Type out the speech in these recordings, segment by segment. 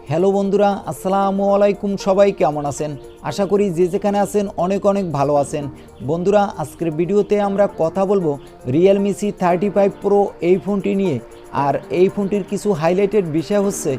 Hello বন্ধুরা, আসসালামু আলাইকুম। সবাই কেমন আছেন? আশা করি যে যেখানে আছেন অনেক অনেক ভালো আছেন। বন্ধুরা, আজকের ভিডিওতে আমরা কথা বলবো Realme C35 Pro এই ফোনটি নিয়ে। আর এই ফোনটির কিছু হাইলাইটেড বিষয় হচ্ছে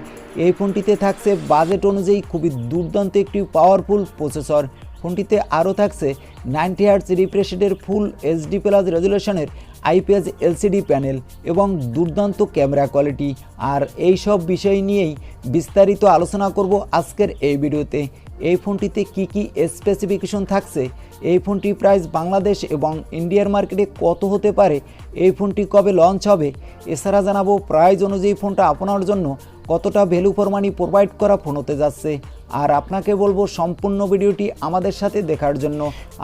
এই ফোনটিতে থাকছে বাজেট অনুযায়ী খুবই দুর্দান্ত একটি পাওয়ারফুল প্রসেসর। ফোনটিতে আরও থাকছে 90 হার্টজ রিফ্রেশ রেটের ফুল এইচডি প্লাস রেজুলেশনের আইপিএস এলসিডি প্যানেল এবং দুর্দান্ত ক্যামেরা কোয়ালিটি। আর এই সব বিষয় নিয়েই বিস্তারিত আলোচনা করব আজকের এই ভিডিওতে। এই ফোনটিতে কি কি স্পেসিফিকেশন থাকছে, এই ফোনটি প্রাইস বাংলাদেশ এবং ইন্ডিয়ার মার্কেটে কত হতে পারে, এই ফোনটি কবে লঞ্চ হবে, এছাড়া জানাবো প্রাইস অনুযায়ী ফোনটা আপনার জন্য কতটা ভ্যালু ফর মানি প্রোভাইড করা ফোন হতে যাচ্ছে। আর আপনাকে বলবো সম্পূর্ণ ভিডিওটি আমাদের সাথে দেখার জন্য।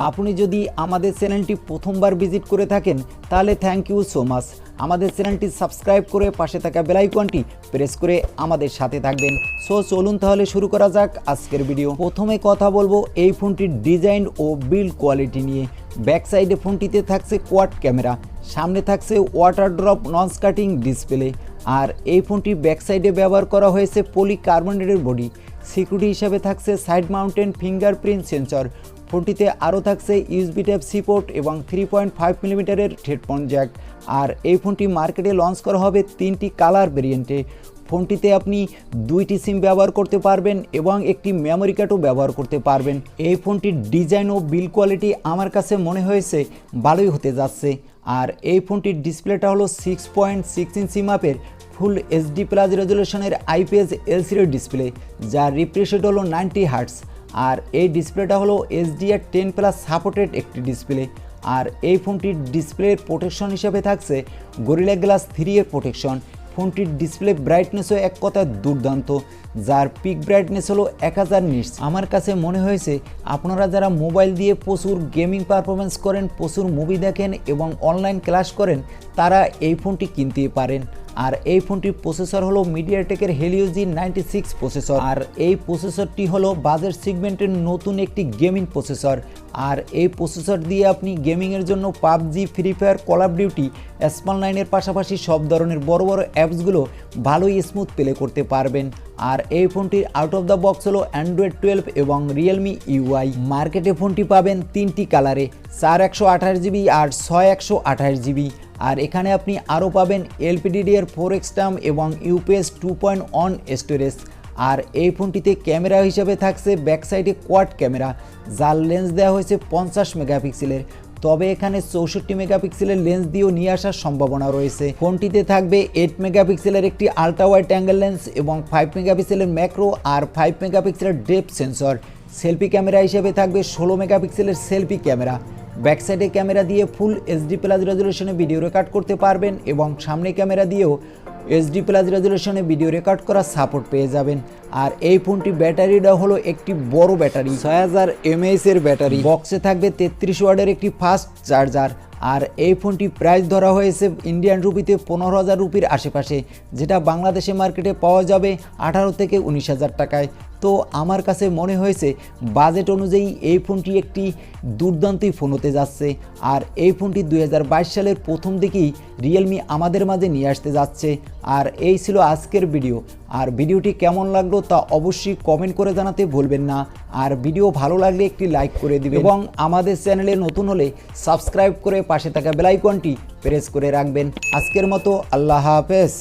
আপনি যদি আমাদের চ্যানেলটি প্রথমবার ভিজিট করে থাকেন তাহলে থ্যাংক ইউ সো মাচ। আমাদের চ্যানেলটি সাবস্ক্রাইব করে পাশে থাকা বেল আইকনটি প্রেস করে আমাদের সাথে থাকবেন। সো চলুন তাহলে শুরু করা যাক আজকের ভিডিও। প্রথমে কথা বলবো এই ফোনটির ডিজাইন ও বিল্ড কোয়ালিটি নিয়ে। ব্যাক সাইডে ফোনটিতে থাকছে কোয়াড ক্যামেরা, সামনে থাকছে ওয়াটার ড্রপ নন স্কার্টিং ডিসপ্লে। আর এই ফোনটি ব্যাক সাইডে ব্যবহার করা হয়েছে পলিকার্বনেটের বডি। সিকিউরিটি হিসাবে থাকছে সাইড মাউন্টেন ফিঙ্গারপ্রিন্ট সেন্সর। ফোনটিতে আরও থাকছে ইউএসবি টাইপ সি পোর্ট এবং 3.5 মিলিমিটারের হেডফোন জ্যাক। আর এই ফোনটি মার্কেটে লঞ্চ করা হবে 3টি কালার ভেরিয়েন্টে। ফোনটিতে আপনি 2টি সিম ব্যবহার করতে পারবেন এবং একটি মেমোরি কার্ডও ব্যবহার করতে পারবেন। এই ফোনটির ডিজাইন ও বিল্ড কোয়ালিটি আমার কাছে মনে হয়েছে ভালোই হতে যাচ্ছে। আর এই ফোনটির ডিসপ্লেটা হলো 6.6 ইঞ্চি মাপের ফুল এইচডি প্লাস রেজুলেশনের আইপিএস এলসিডি ডিসপ্লে, যার রিফ্রেশ রেট হলো 90 হার্টস। আর এই ডিসপ্লেটা হলো HDR10+ সাপোর্টেড একটি ডিসপ্লে। আর এই ফোনটির ডিসপ্লের প্রোটেকশন হিসেবে থাকছে গরিলা গ্লাস 3 এর প্রোটেকশন। ফোনটির ডিসপ্লে ব্রাইটনেসও এক কথায় দুর্দান্ত, যার পিক ব্রাইটনেস হলো 1000 নিটস। আমার কাছে মনে হয়েছে আপনারা যারা মোবাইল দিয়ে প্রচুর গেমিং পারফরমেন্স করেন, প্রচুর মুভি দেখেন এবং অনলাইন ক্লাস করেন, তারা এই ফোনটি কিনতে পারেন। আর এই ফোনটির প্রসেসর হলো মিডিয়াটেকের হেলিও G96 প্রসেসর। আর এই প্রসেসরটি হলো বাজেট সেগমেন্টের নতুন একটি গেমিং প্রসেসর। আর এই প্রসেসর দিয়ে আপনি গেমিংয়ের জন্য PUBG, free fire, call of duty, স্মল 9-এর পাশাপাশি সব ধরনের বড় বড় অ্যাপসগুলো ভালোই স্মুথ প্লে করতে পারবেন। আর এই ফোনটির আউট অফ দ্য বক্স হলো Android 12 এবং Realme UI। মার্কেটে ফোনটি পাবেন 3টি কালারে, 4128GB আর 6128GB। আর এখানে আপনি আরও পাবেন LPDDR4 এক্সটার্ম এবং UPS 2.1 স্টোরেজ। আর এই ফোনটিতে ক্যামেরা হিসাবে থাকছে ব্যাক সাইডে কোয়াড ক্যামেরা, যার লেন্স দেওয়া হয়েছে 50 মেগাপিক্সেলের। তবে এখানে 64 মেগাপিক্সেলের লেন্স দিয়েও নিয়ে আসার সম্ভাবনা রয়েছে। ফোনটিতে থাকবে 8 মেগাপিক্সেলের একটি আলট্রা ওয়াইড অ্যাঙ্গেল লেন্স এবং 5 মেগাপিক্সেলের ম্যাক্রো আর 5 মেগাপিক্সেলের ডেপথ সেন্সর। সেলফি ক্যামেরা হিসেবে থাকবে 16 মেগাপিক্সেলের সেলফি ক্যামেরা। ব্যাক সাইডে ক্যামেরা দিয়ে ফুল এইচডি প্লাস রেজুলেশনে ভিডিও রেকর্ড করতে পারবেন এবং সামনে ক্যামেরা দিয়েও এইচডি প্লাস রেজুলেশনে ভিডিও রেকর্ড করার সাপোর্ট পেয়ে যাবেন। আর এই ফোনটি ব্যাটারিটা হলো একটি বড় ব্যাটারি, 6000 mAh এর ব্যাটারি। বক্সে থাকবে 33 ওয়াটের একটি ফাস্ট চার্জার। আর এই ফোনটি প্রাইস ধরা হয়েছে ইন্ডিয়ান রুপিতে 15,000 রুপির আশেপাশে, যেটা বাংলাদেশে মার্কেটে পাওয়া যাবে 18 থেকে 19,000 টাকায়। তো আমার কাছে মনে হয়েছে বাজেট অনুযায়ী এই ফোনটি একটি দুর্দান্তই ফোন হতে যাচ্ছে। আর এই ফোনটি 2022 সালের প্রথম দিকেই রিয়েলমি আমাদের মাঝে নিয়ে আসতে যাচ্ছে। আর এই ছিল আজকের ভিডিও। আর ভিডিওটি কেমন লাগলো তা অবশ্যই কমেন্ট করে জানাতে ভুলবেন না। আর ভিডিও ভালো লাগলে একটি লাইক করে দিবেন এবং আমাদের চ্যানেলে নতুন হলে সাবস্ক্রাইব করে পাশে থাকা বেল আইকনটি প্রেস করে রাখবেন। আজকের মতো আল্লাহ হাফেজ।